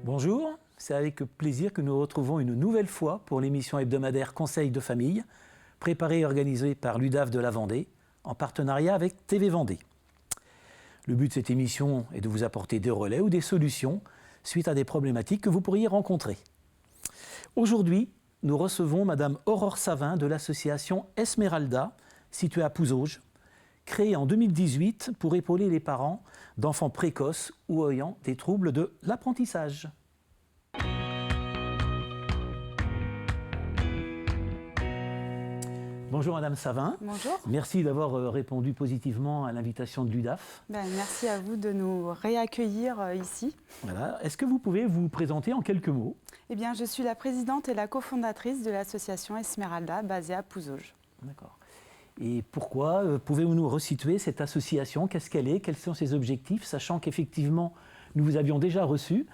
Bonjour, c'est avec plaisir que nous nous retrouvons une nouvelle fois pour l'émission hebdomadaire Conseil de famille, préparée et organisée par l'UDAF de la Vendée, en partenariat avec TV Vendée. Le but de cette émission est de vous apporter des relais ou des solutions suite à des problématiques que vous pourriez rencontrer. Aujourd'hui, nous recevons Madame Aurore Savin de l'association Esmeralda, située à Pouzauges, créée en 2018 pour épauler les parents d'enfants précoces ou ayant des troubles de l'apprentissage. Bonjour Madame Savin. Bonjour. Merci d'avoir répondu positivement à l'invitation de l'UDAF. Merci à vous de nous réaccueillir ici. Voilà. Est-ce que vous pouvez vous présenter en quelques mots? Eh bien, je suis la présidente et la cofondatrice de l'association Esmeralda, basée à Pouzauges. D'accord. Et pourquoi pouvez-vous nous resituer cette association? Qu'est-ce qu'elle est? Quels sont ses objectifs? Sachant qu'effectivement, nous vous avions déjà reçu,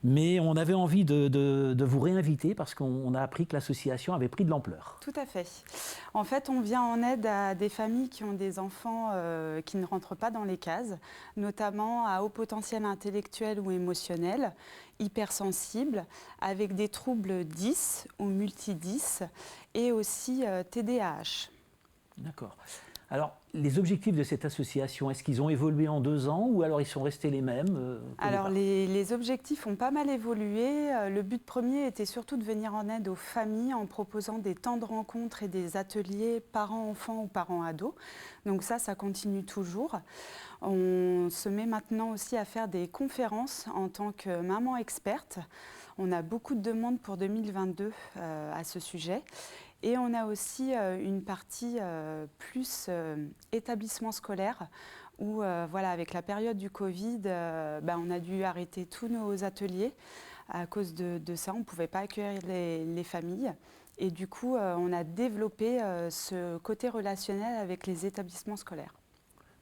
mais on avait envie de vous réinviter parce qu'on a appris que l'association avait pris de l'ampleur. Tout à fait. En fait, on vient en aide à des familles qui ont des enfants qui ne rentrent pas dans les cases, notamment à haut potentiel intellectuel ou émotionnel, hypersensibles, avec des troubles 10 ou multi-10 et aussi TDAH. D'accord. Alors, les objectifs de cette association, est-ce qu'ils ont évolué en 2 ans ou alors ils sont restés les mêmes Alors, les objectifs ont pas mal évolué. Le but premier était surtout de venir en aide aux familles en proposant des temps de rencontre et des ateliers parents-enfants ou parents-ados. Donc ça continue toujours. On se met maintenant aussi à faire des conférences en tant que maman experte. On a beaucoup de demandes pour 2022 à ce sujet. Et on a aussi une partie plus établissement scolaire où, voilà, avec la période du Covid, on a dû arrêter tous nos ateliers. À cause de ça, on ne pouvait pas accueillir les familles. Et du coup, on a développé ce côté relationnel avec les établissements scolaires.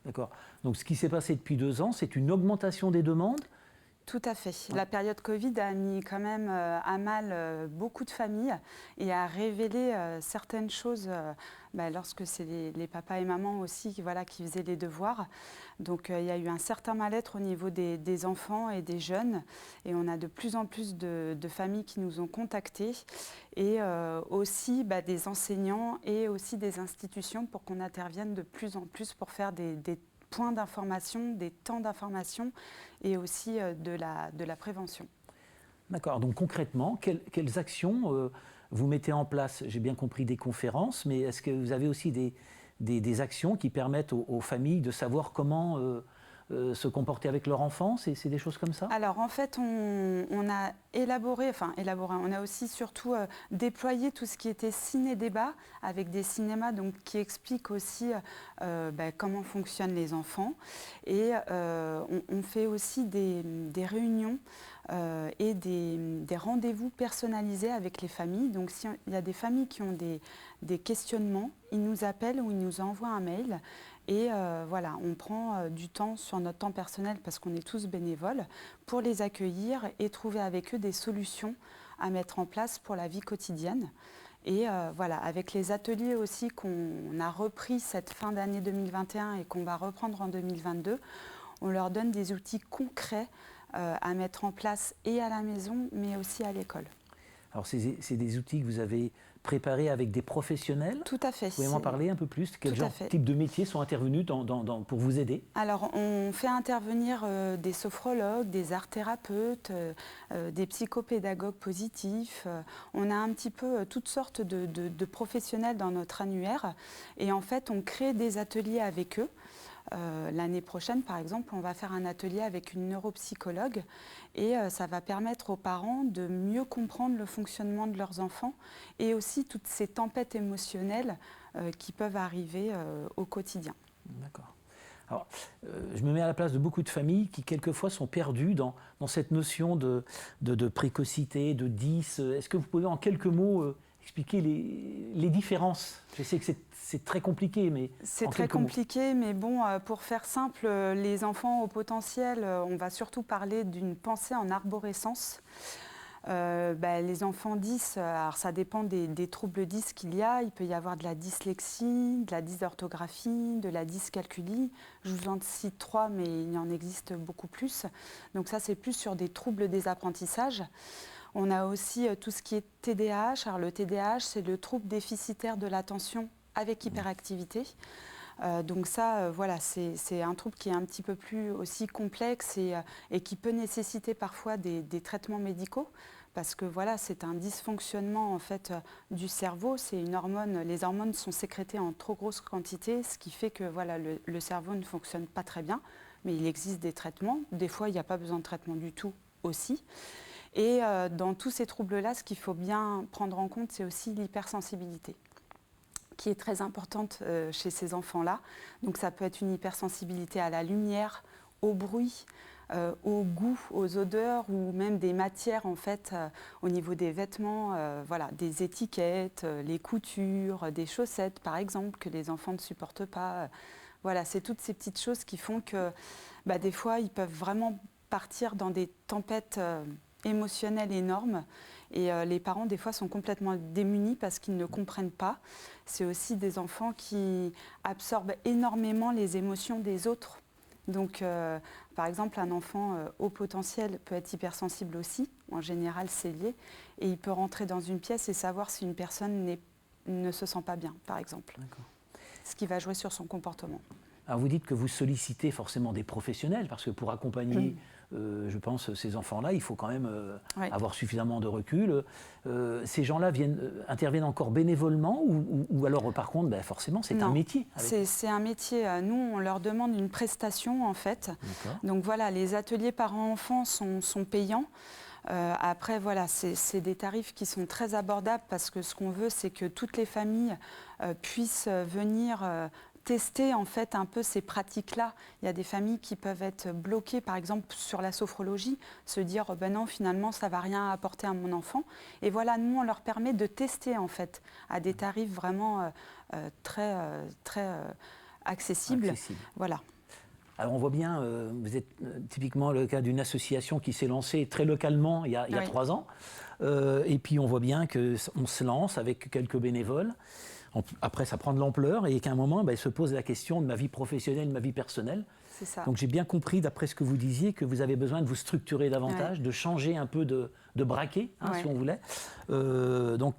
D'accord. Donc ce qui s'est passé depuis 2 ans, c'est une augmentation des demandes? Tout à fait. La période Covid a mis quand même à mal beaucoup de familles et a révélé certaines choses lorsque c'est les papas et mamans aussi qui faisaient les devoirs. Donc il y a eu un certain mal-être au niveau des enfants et des jeunes et on a de plus en plus de familles qui nous ont contactés et aussi des enseignants et aussi des institutions pour qu'on intervienne de plus en plus pour faire des points d'information, des temps d'information et aussi de la prévention. D'accord, donc concrètement, quelles actions vous mettez en place? J'ai bien compris des conférences, mais est-ce que vous avez aussi des actions qui permettent aux familles de savoir comment se comporter avec leur enfant? C'est des choses comme ça? Alors en fait, on a on a aussi surtout déployé tout ce qui était ciné-débat avec des cinémas qui expliquent aussi comment fonctionnent les enfants. Et on fait aussi des réunions et des rendez-vous personnalisés avec les familles. Donc s'il y a des familles qui ont des questionnements, ils nous appellent ou ils nous envoient un mail. Et voilà, on prend du temps sur notre temps personnel parce qu'on est tous bénévoles pour les accueillir et trouver avec eux des solutions à mettre en place pour la vie quotidienne. Et voilà, avec les ateliers aussi qu'on a repris cette fin d'année 2021 et qu'on va reprendre en 2022, on leur donne des outils concrets à mettre en place et à la maison, mais aussi à l'école. Alors c'est des outils que vous avez préparés avec des professionnels? Tout à fait. Vous pouvez m'en parler un peu plus? Quel type de métiers sont intervenus pour vous aider? Alors on fait intervenir des sophrologues, des art-thérapeutes, des psychopédagogues positifs. On a un petit peu toutes sortes de professionnels dans notre annuaire et en fait on crée des ateliers avec eux. L'année prochaine, par exemple, on va faire un atelier avec une neuropsychologue et ça va permettre aux parents de mieux comprendre le fonctionnement de leurs enfants et aussi toutes ces tempêtes émotionnelles qui peuvent arriver au quotidien. D'accord. Alors, je me mets à la place de beaucoup de familles qui, quelquefois, sont perdues dans cette notion de précocité, de 10. Est-ce que vous pouvez, en quelques mots, expliquer les différences? Je sais que c'est très compliqué, mais... C'est très compliqué, mais bon, pour faire simple, les enfants au potentiel, on va surtout parler d'une pensée en arborescence. Les enfants 10, alors ça dépend des troubles 10 qu'il y a. Il peut y avoir de la dyslexie, de la dysorthographie, de la dyscalculie. Je vous en cite 3, mais il y en existe beaucoup plus. Donc ça, c'est plus sur des troubles des apprentissages. On a aussi tout ce qui est TDAH. Alors le TDAH, c'est le trouble déficitaire de l'attention avec hyperactivité. Donc ça, voilà, c'est un trouble qui est un petit peu plus aussi complexe et qui peut nécessiter parfois des traitements médicaux parce que voilà, c'est un dysfonctionnement en fait du cerveau. C'est une hormone, les hormones sont sécrétées en trop grosse quantité, ce qui fait que voilà, le cerveau ne fonctionne pas très bien. Mais il existe des traitements. Des fois, il n'y a pas besoin de traitement du tout aussi. Et dans tous ces troubles-là, ce qu'il faut bien prendre en compte, c'est aussi l'hypersensibilité, qui est très importante chez ces enfants-là. Donc ça peut être une hypersensibilité à la lumière, au bruit, au goût, aux odeurs ou même des matières en fait au niveau des vêtements, voilà, des étiquettes, les coutures, des chaussettes par exemple que les enfants ne supportent pas. Voilà, c'est toutes ces petites choses qui font que des fois ils peuvent vraiment partir dans des tempêtes émotionnelles énormes. Et les parents, des fois, sont complètement démunis parce qu'ils ne comprennent pas. C'est aussi des enfants qui absorbent énormément les émotions des autres. Donc, par exemple, un enfant haut potentiel peut être hypersensible aussi. En général, c'est lié. Et il peut rentrer dans une pièce et savoir si une personne ne se sent pas bien, par exemple. D'accord. Ce qui va jouer sur son comportement. Alors, vous dites que vous sollicitez forcément des professionnels, parce que pour accompagner... je pense, ces enfants-là, il faut quand même avoir suffisamment de recul. Ces gens-là interviennent encore bénévolement ou alors, par contre, forcément, c'est un métier. C'est un métier. Nous, on leur demande une prestation, en fait. Donc voilà, les ateliers parents-enfants sont payants. Après, voilà, c'est des tarifs qui sont très abordables parce que ce qu'on veut, c'est que toutes les familles puissent venir tester en fait un peu ces pratiques-là. Il y a des familles qui peuvent être bloquées, par exemple sur la sophrologie, se dire non, finalement ça va rien apporter à mon enfant. Et voilà, nous on leur permet de tester en fait à des tarifs vraiment très accessibles. Voilà. Alors on voit bien, vous êtes typiquement le cas d'une association qui s'est lancée très localement il y a 3 ans. Et puis on voit bien qu'on se lance avec quelques bénévoles. Après, ça prend de l'ampleur et qu'à un moment, il se pose la question de ma vie professionnelle, de ma vie personnelle. C'est ça. Donc j'ai bien compris, d'après ce que vous disiez, que vous avez besoin de vous structurer davantage, de changer un peu de braquet, si on voulait. Donc,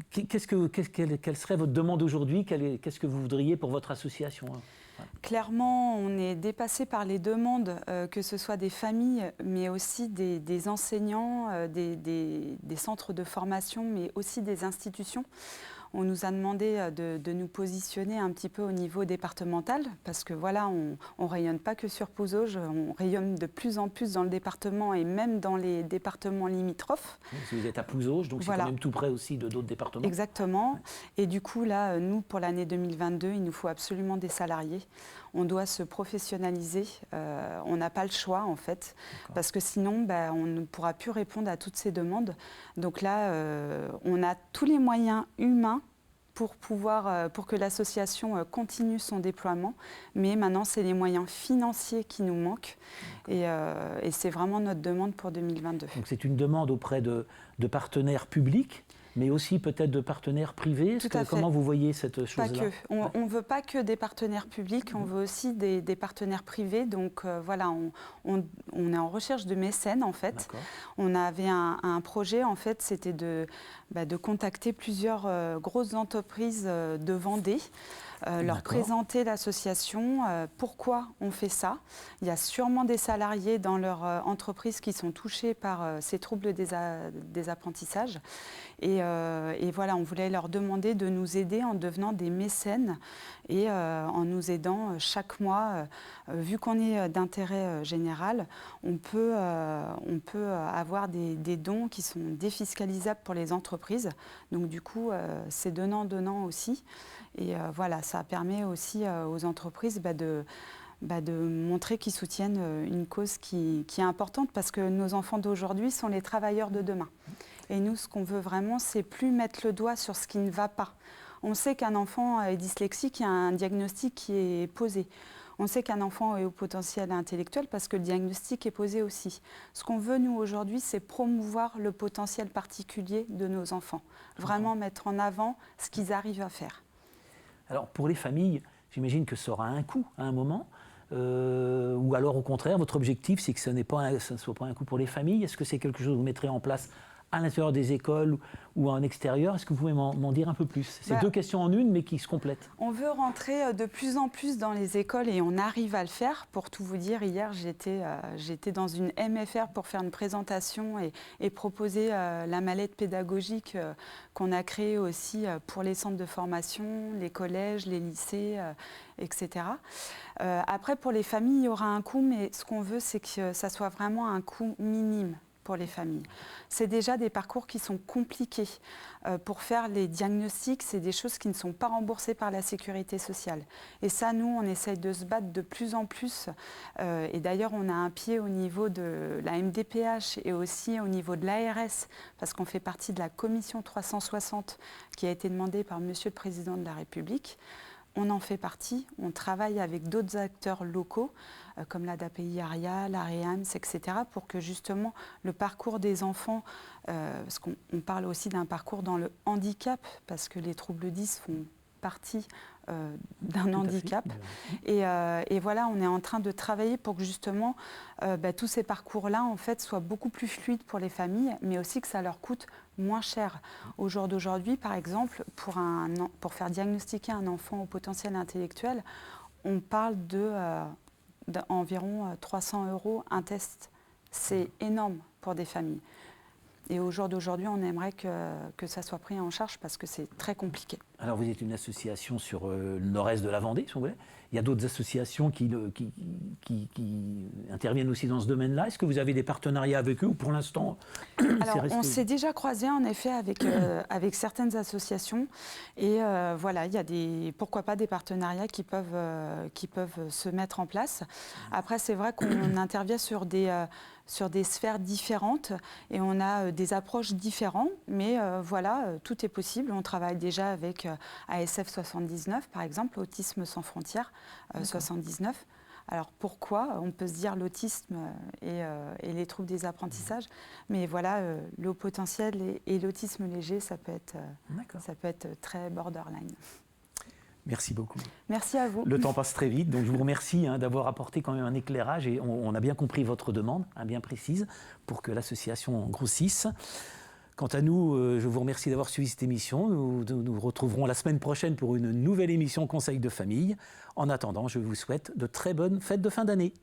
quelle serait votre demande aujourd'hui? Qu'est-ce que vous voudriez pour votre association? Clairement, on est dépassé par les demandes, que ce soit des familles, mais aussi des enseignants, des centres de formation, mais aussi des institutions. On nous a demandé de nous positionner un petit peu au niveau départemental parce que voilà, on ne rayonne pas que sur Pouzauges, on rayonne de plus en plus dans le département et même dans les départements limitrophes. Vous êtes à Pouzauges, donc c'est quand même tout près aussi de d'autres départements. Exactement. Et du coup, là, nous, pour l'année 2022, il nous faut absolument des salariés. On doit se professionnaliser. On n'a pas le choix, en fait, parce que sinon, on ne pourra plus répondre à toutes ces demandes. Donc là, on a tous les moyens humains pour que l'association continue son déploiement. Mais maintenant, c'est les moyens financiers qui nous manquent. Et c'est vraiment notre demande pour 2022. Donc c'est une demande auprès de partenaires publics, mais aussi peut-être de partenaires privés. Comment vous voyez cette chose-là? Pas que. On ne veut pas que des partenaires publics, on veut aussi des partenaires privés. Donc voilà, on est en recherche de mécènes en fait. On avait un projet en fait, c'était de contacter plusieurs grosses entreprises de Vendée. Leur présenter l'association, pourquoi on fait ça. Il y a sûrement des salariés dans leur entreprise qui sont touchés par ces troubles des apprentissages. Et voilà, on voulait leur demander de nous aider en devenant des mécènes et en nous aidant chaque mois. Vu qu'on est d'intérêt général, on peut avoir des dons qui sont défiscalisables pour les entreprises. Donc du coup, c'est donnant-donnant aussi. Et voilà, ça permet aussi aux entreprises de montrer qu'ils soutiennent une cause qui est importante parce que nos enfants d'aujourd'hui sont les travailleurs de demain. Et nous, ce qu'on veut vraiment, c'est plus mettre le doigt sur ce qui ne va pas. On sait qu'un enfant est dyslexique, il y a un diagnostic qui est posé. On sait qu'un enfant est au potentiel intellectuel parce que le diagnostic est posé aussi. Ce qu'on veut, nous, aujourd'hui, c'est promouvoir le potentiel particulier de nos enfants. Vraiment mettre en avant ce qu'ils arrivent à faire. Alors, pour les familles, j'imagine que ça aura un coût à un moment. Ou alors, au contraire, votre objectif, c'est que ce ne soit pas un coût pour les familles. Est-ce que c'est quelque chose que vous mettrez en place à l'intérieur des écoles ou en extérieur? Est-ce que vous pouvez m'en dire un peu plus? C'est deux questions en une, mais qui se complètent. On veut rentrer de plus en plus dans les écoles et on arrive à le faire. Pour tout vous dire, hier, j'étais dans une MFR pour faire une présentation et proposer la mallette pédagogique qu'on a créée aussi pour les centres de formation, les collèges, les lycées, etc. Après, pour les familles, il y aura un coût, mais ce qu'on veut, c'est que ça soit vraiment un coût minime pour les familles. C'est déjà des parcours qui sont compliqués. Pour faire les diagnostics, c'est des choses qui ne sont pas remboursées par la sécurité sociale. Et ça, nous, on essaye de se battre de plus en plus. Et d'ailleurs, on a un pied au niveau de la MDPH et aussi au niveau de l'ARS, parce qu'on fait partie de la commission 360 qui a été demandée par Monsieur le Président de la République. On en fait partie, on travaille avec d'autres acteurs locaux, comme l'ADAPI ARIA, l'AREAMS, etc., pour que justement le parcours des enfants, parce qu'on parle aussi d'un parcours dans le handicap, parce que les troubles 10 font partie d'un handicap. Et voilà, on est en train de travailler pour que justement tous ces parcours-là en fait, soient beaucoup plus fluides pour les familles, mais aussi que ça leur coûte moins cher. Au jour d'aujourd'hui, par exemple, pour faire diagnostiquer un enfant au potentiel intellectuel, on parle d'environ 300 € un test. C'est énorme pour des familles. Et au jour d'aujourd'hui, on aimerait que ça soit pris en charge parce que c'est très compliqué. Alors vous êtes une association sur le nord-est de la Vendée, si vous voulez. Il y a d'autres associations qui interviennent aussi dans ce domaine-là. Est-ce que vous avez des partenariats avec eux ou pour l'instant Alors, on s'est déjà croisé en effet avec certaines associations. Et voilà, il y a pourquoi pas des partenariats qui peuvent se mettre en place. Après, c'est vrai qu'on intervient sur des sphères différentes et on a des approches différentes. Mais voilà, tout est possible. On travaille déjà avec ASF 79, par exemple, Autisme sans frontières 79. Alors pourquoi? On peut se dire l'autisme et les troubles des apprentissages, mais voilà, le haut potentiel et l'autisme léger, ça peut être très borderline. Merci beaucoup. Merci à vous. Le temps passe très vite, donc je vous remercie d'avoir apporté quand même un éclairage et on a bien compris votre demande, bien précise, pour que l'association grossisse. Quant à nous, je vous remercie d'avoir suivi cette émission. Nous retrouverons la semaine prochaine pour une nouvelle émission Conseil de famille. En attendant, je vous souhaite de très bonnes fêtes de fin d'année.